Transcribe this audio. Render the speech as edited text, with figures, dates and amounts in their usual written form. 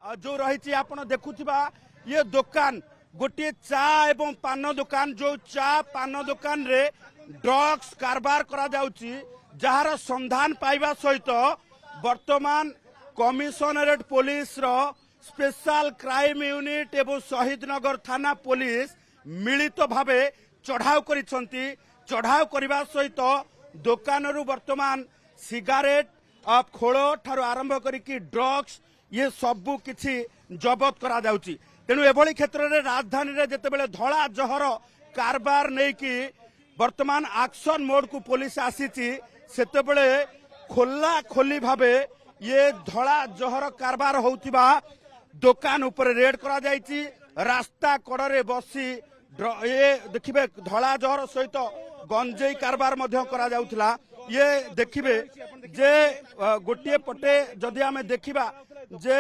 जो रही आपण देखुवा ये दुकान गोटे चा एवं पान दुकान जो चा पान दुकान रे ड्रग्स कारबार करा जाउची जार संधान पाइबा सहित वर्तमान कमिशनरेट पुलिस रो स्पेशल क्राइम यूनिट एवं शहीदनगर थाना पुलिस मिलित भावे चढ़ाव करिसंती। चढ़ाव करने सहित दुकान वर्तमान सिगारेट खोल ठार आरंभ करिकी ड्रग्स ये सबू किछि जबत करा जाउची। तेणु एभली क्षेत्र में राजधानी रे जेतेबेले धड़ा जहर कारबार नहीं कि वर्तमान एक्शन मोड को पुलिस आसीची सेतेबेले खोला खोली भावे ये धड़ा जहर कारबार होउतिबा दुकान ऊपर रेड करा जाइची। रास्ता कड़े बसी ये देखिए धड़ा जहर सहित गंजेई कारबार मध्य करा जाउथला। ये देखिए जे गोटे पटे जदि आमे देखिबा जे